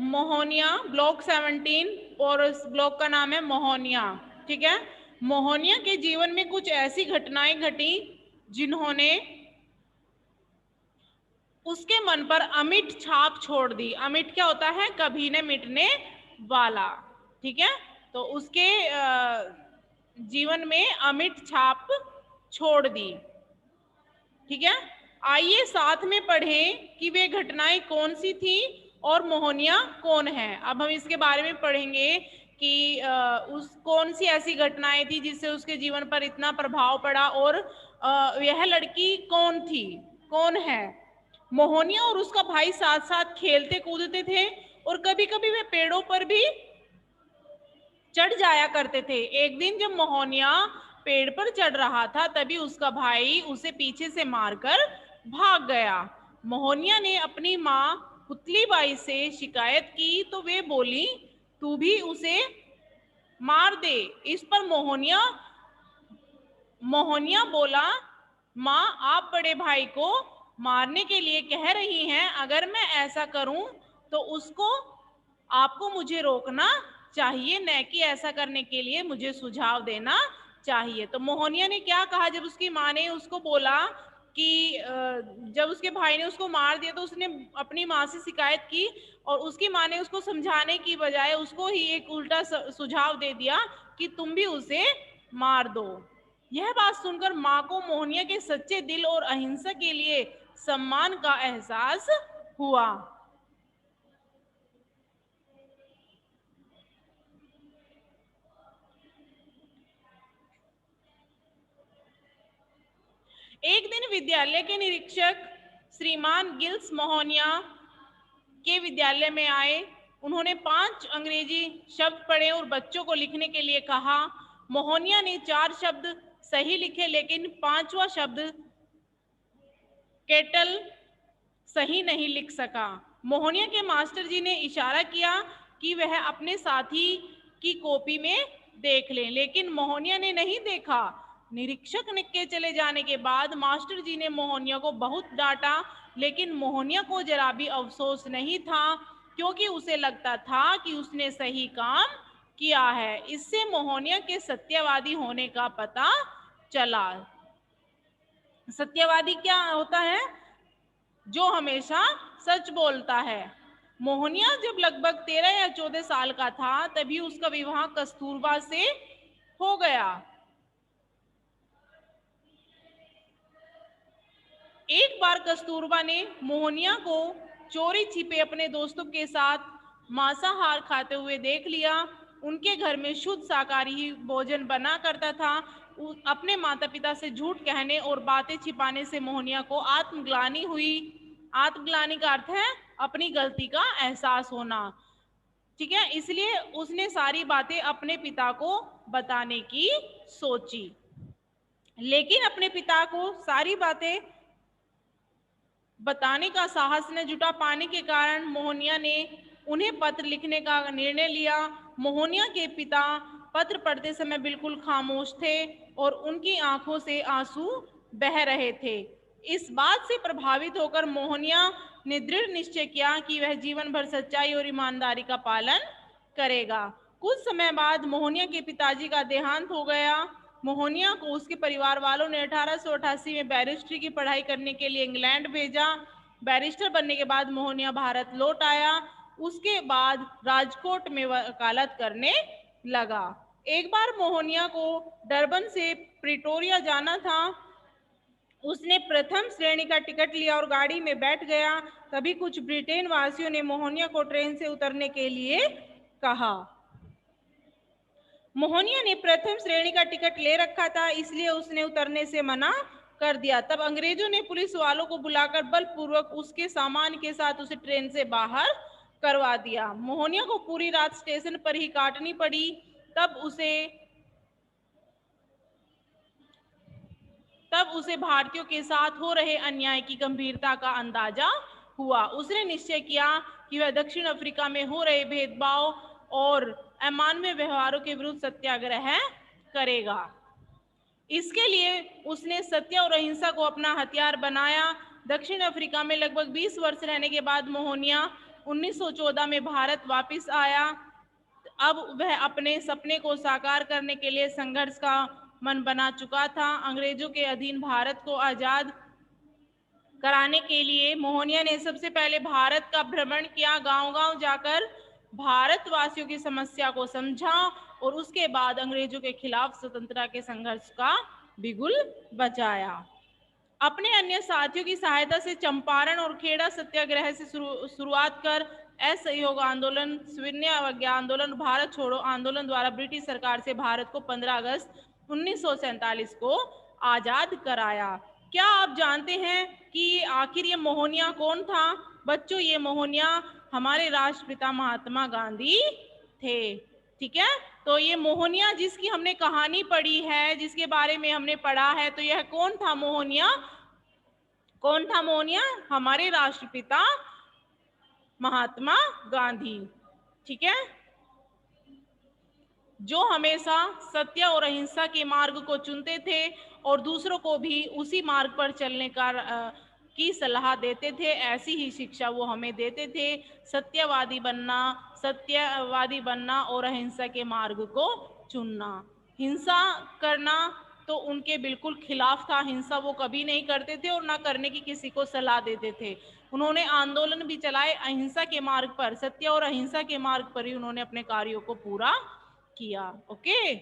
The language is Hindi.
मोहनिया, ब्लॉक 17, और उस ब्लॉक का नाम है मोहनिया। ठीक है, मोहनिया के जीवन में कुछ ऐसी घटनाएं घटी जिन्होंने उसके मन पर अमिट छाप छोड़ दी। अमिट क्या होता है? कभी न मिटने वाला। ठीक है, तो उसके जीवन में अमिट छाप छोड़ दी। ठीक है, आइए साथ में पढ़ें कि वे घटनाएं कौन सी थी और मोहनिया कौन है। अब हम इसके बारे में पढ़ेंगे कि उस कौन सी ऐसी घटनाएं थी जिससे उसके जीवन पर इतना प्रभाव पड़ा, और यह लड़की कौन थी, कौन है। मोहनिया और उसका भाई साथ साथ खेलते कूदते थे और कभी कभी वे पेड़ों पर भी चढ़ जाया करते थे। एक दिन जब मोहनिया पेड़ पर चढ़ रहा था तभी उसका भाई उसे पीछे से मारकर भाग गया। मोहनिया ने अपनी माँ पुतली बाई से शिकायत की तो वे बोली, तू भी उसे मार दे। इस पर मोहनिया बोला, माँ आप बड़े भाई को मारने के लिए कह रही हैं, अगर मैं ऐसा करूं तो उसको आपको मुझे रोकना चाहिए, न कि ऐसा करने के लिए मुझे सुझाव देना चाहिए। तो मोहनिया ने क्या कहा, जब उसकी माँ ने उसको बोला कि जब उसके भाई ने उसको मार दिया तो उसने अपनी माँ से शिकायत की और उसकी माँ ने उसको समझाने की बजाय उसको ही एक उल्टा सुझाव दे दिया कि तुम भी उसे मार दो। यह बात सुनकर माँ को मोहनिया के सच्चे दिल और अहिंसा के लिए सम्मान का एहसास हुआ। एक दिन विद्यालय के निरीक्षक श्रीमान गिल्स मोहनिया के विद्यालय में आए। उन्होंने 5 अंग्रेजी शब्द पढ़े और बच्चों को लिखने के लिए कहा। मोहनिया ने 4 शब्द सही लिखे, लेकिन 5वां शब्द केटल सही नहीं लिख सका। मोहनिया के मास्टर जी ने इशारा किया कि वह अपने साथी की कॉपी में देख लें, लेकिन मोहनिया ने नहीं देखा। निरीक्षक के चले जाने के बाद मास्टर जी ने मोहनिया को बहुत डांटा, लेकिन मोहनिया को जरा भी अफसोस नहीं था, क्योंकि उसे लगता था कि उसने सही काम किया है। इससे मोहनिया के सत्यवादी होने का पता चला। सत्यवादी क्या होता है? जो हमेशा सच बोलता है। मोहनिया जब लगभग 13 या 14 साल का था तभी उसका विवाह कस्तूरबा से हो गया। एक बार कस्तूरबा ने मोहनिया को चोरी छिपे अपने दोस्तों के साथ मांसाहार खाते हुए देख लिया। उनके घर में शुद्ध शाकाहारी ही भोजन बना करता था। अपने माता पिता से झूठ कहने और बातें छिपाने से मोहनिया को आत्मग्लानि हुई। आत्मग्लानि का अर्थ है अपनी गलती का एहसास होना। ठीक है, इसलिए उसने सारी बातें अपने पिता को बताने की सोची, लेकिन अपने पिता को सारी बातें बताने का साहस न जुटा पाने के कारण मोहनिया ने उन्हें पत्र लिखने का निर्णय लिया। मोहनिया के पिता पत्र पढ़ते समय बिल्कुल खामोश थे और उनकी आंखों से आंसू बह रहे थे। इस बात से प्रभावित होकर मोहनिया ने दृढ़ निश्चय किया कि वह जीवन भर सच्चाई और ईमानदारी का पालन करेगा। कुछ समय बाद मोहनिया के पिताजी का देहांत हो गया। मोहनिया को उसके परिवार वालों ने 1888 में बैरिस्ट्री की पढ़ाई करने के लिए इंग्लैंड भेजा। बैरिस्टर बनने के बाद मोहनिया भारत लौट आया। उसके बाद राजकोट में वकालत करने लगा। एक बार मोहनिया को डरबन से प्रिटोरिया जाना था। उसने प्रथम श्रेणी का टिकट लिया और गाड़ी में बैठ गया। तभी कुछ ब्रिटेन वासियों ने मोहनिया को ट्रेन से उतरने के लिए कहा। मोहनिया ने प्रथम श्रेणी का टिकट ले रखा था, इसलिए उसने उतरने से मना कर दिया। तब अंग्रेजों ने पुलिस वालों को बुलाकर बलपूर्वक उसके सामान के साथ उसे ट्रेन से बाहर करवा दिया। मोहनिया को पूरी रात स्टेशन पर ही काटनी पड़ी। तब उसे भारतीयों के साथ हो रहे अन्याय की गंभीरता का अंदाजा हुआ। उसने निश्चय किया कि वह दक्षिण अफ्रीका में हो रहे भेदभाव और अमानवीय व्यवहारों के विरुद्ध सत्याग्रह करेगा। इसके लिए उसने सत्य और अहिंसा को अपना हथियार बनाया। दक्षिण अफ्रीका में लगभग 20 वर्ष रहने के बाद मोहनिया 1914 में भारत वापस आया। अब वह अपने सपने को साकार करने के लिए संघर्ष का मन बना चुका था। अंग्रेजों के अधीन भारत को आजाद कराने के लिए मोहनिया ने सबसे पहले भारत का भ्रमण किया, गांव-गांव जाकर भारतवासियों की समस्या को समझा और उसके बाद अंग्रेजों के खिलाफ स्वतंत्रता के संघर्ष का बिगुल बजाया। अपने अन्य साथियों की सहायता से चंपारण और खेड़ा सत्याग्रह से शुरुआत कर असहयोग आंदोलन, सविनय अवज्ञा आंदोलन, भारत छोड़ो आंदोलन द्वारा ब्रिटिश सरकार से भारत को 15 अगस्त 1947 को आजाद कराया। क्या आप जानते हैं कि आखिर ये मोहनिया कौन था? बच्चों, ये मोहनिया हमारे राष्ट्रपिता महात्मा गांधी थे। ठीक है, तो ये मोहनिया जिसकी हमने कहानी पढ़ी है, जिसके बारे में हमने पढ़ा है, तो यह कौन था मोहनिया? कौन था मोहनिया? हमारे राष्ट्रपिता महात्मा गांधी। ठीक है, जो हमेशा सत्य और अहिंसा के मार्ग को चुनते थे और दूसरों को भी उसी मार्ग पर चलने की सलाह देते थे। ऐसी ही शिक्षा वो हमें देते थे, सत्यवादी बनना और अहिंसा के मार्ग को चुनना। हिंसा करना तो उनके बिल्कुल खिलाफ था, हिंसा वो कभी नहीं करते थे और ना करने की किसी को सलाह देते थे। उन्होंने आंदोलन भी चलाए अहिंसा के मार्ग पर, सत्य और अहिंसा के मार्ग पर ही उन्होंने अपने कार्यों को पूरा किया। ओके।